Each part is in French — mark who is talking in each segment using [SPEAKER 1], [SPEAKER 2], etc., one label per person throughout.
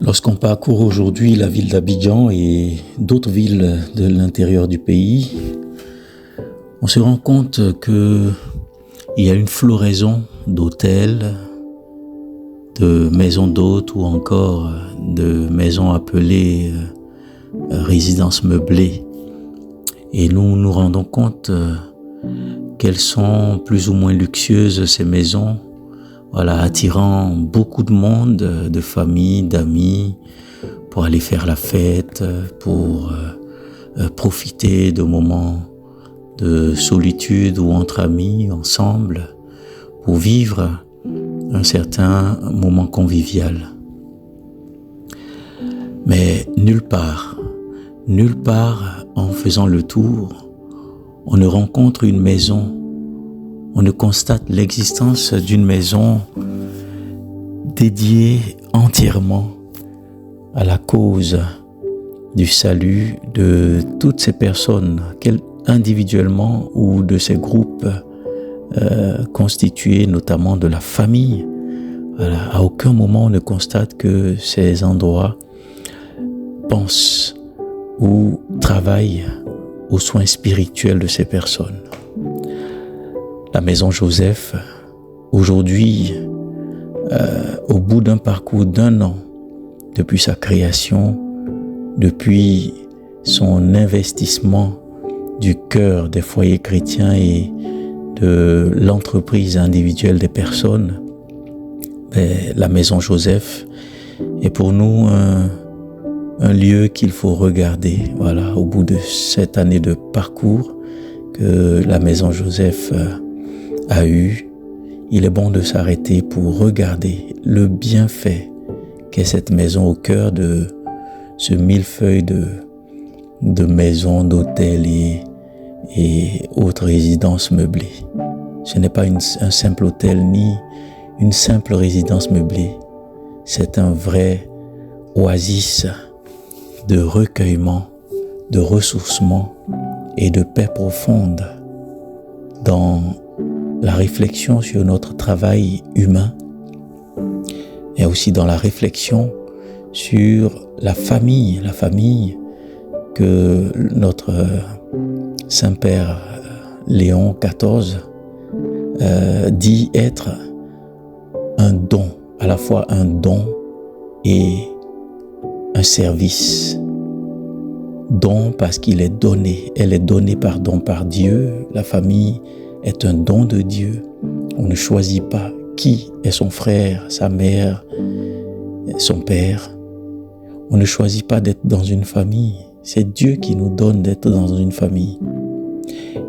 [SPEAKER 1] Lorsqu'on parcourt aujourd'hui la ville d'Abidjan et d'autres villes de l'intérieur du pays, on se rend compte qu'il y a une floraison d'hôtels, de maisons d'hôtes ou encore de maisons appelées résidences meublées. Et nous nous rendons compte qu'elles sont plus ou moins luxueuses, ces maisons, attirant beaucoup de monde, de familles, d'amis, pour aller faire la fête, pour profiter de moments de solitude ou entre amis, ensemble, pour vivre un certain moment convivial. Mais nulle part en faisant le tour, on ne rencontre une maison, on ne constate l'existence d'une maison dédiée entièrement à la cause du salut de toutes ces personnes, individuellement ou de ces groupes constitués notamment de la famille. À aucun moment on ne constate que ces endroits pensent ou travaillent aux soins spirituels de ces personnes. La maison Joseph, aujourd'hui, au bout d'un parcours d'1 an, depuis sa création, depuis son investissement du cœur des foyers chrétiens et de l'entreprise individuelle des personnes, la maison Joseph est pour nous un lieu qu'il faut regarder. Au bout de cette année de parcours que la maison Joseph a eu, il est bon de s'arrêter pour regarder le bienfait qu'est cette maison au cœur de ce millefeuille de maisons, d'hôtels et autres résidences meublées. Ce n'est pas un simple hôtel ni une simple résidence meublée. C'est un vrai oasis de recueillement, de ressourcement et de paix profonde dans la réflexion sur notre travail humain et aussi dans la réflexion sur la famille que notre Saint-Père Léon XIV dit être un don, à la fois un don et un service. Don parce qu'il est donné, elle est donnée par don par Dieu. La famille est un don de Dieu. On ne choisit pas qui est son frère, sa mère, son père. On ne choisit pas d'être dans une famille. C'est Dieu qui nous donne d'être dans une famille.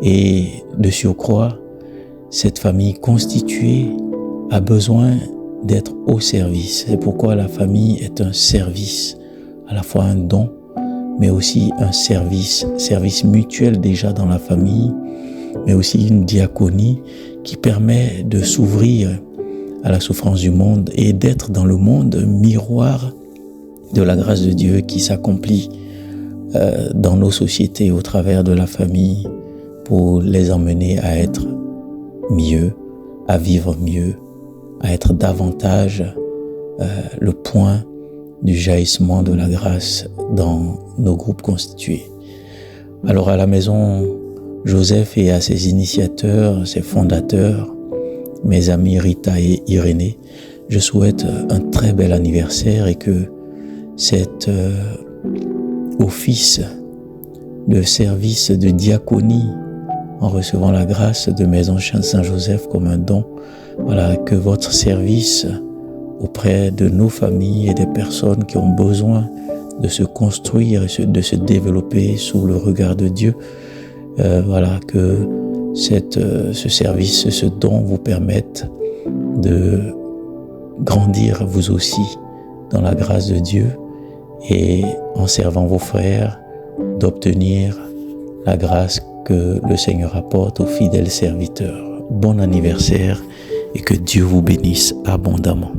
[SPEAKER 1] Et de surcroît, cette famille constituée a besoin d'être au service. C'est pourquoi la famille est un service, à la fois un don, mais aussi un service mutuel déjà dans la famille, mais aussi une diaconie qui permet de s'ouvrir à la souffrance du monde et d'être dans le monde miroir de la grâce de Dieu qui s'accomplit dans nos sociétés au travers de la famille pour les emmener à être mieux, à vivre mieux, à être davantage le point du jaillissement de la grâce dans nos groupes constitués. Alors à la maison Joseph et à ses initiateurs, ses fondateurs, mes amis Rita et Irénée, je souhaite un très bel anniversaire et que cet office de service de diaconie en recevant la grâce de Maison Saint-Joseph comme un don, que votre service auprès de nos familles et des personnes qui ont besoin de se construire et de se développer sous le regard de Dieu, que ce service, ce don vous permette de grandir vous aussi dans la grâce de Dieu et en servant vos frères, d'obtenir la grâce que le Seigneur apporte aux fidèles serviteurs. Bon anniversaire et que Dieu vous bénisse abondamment.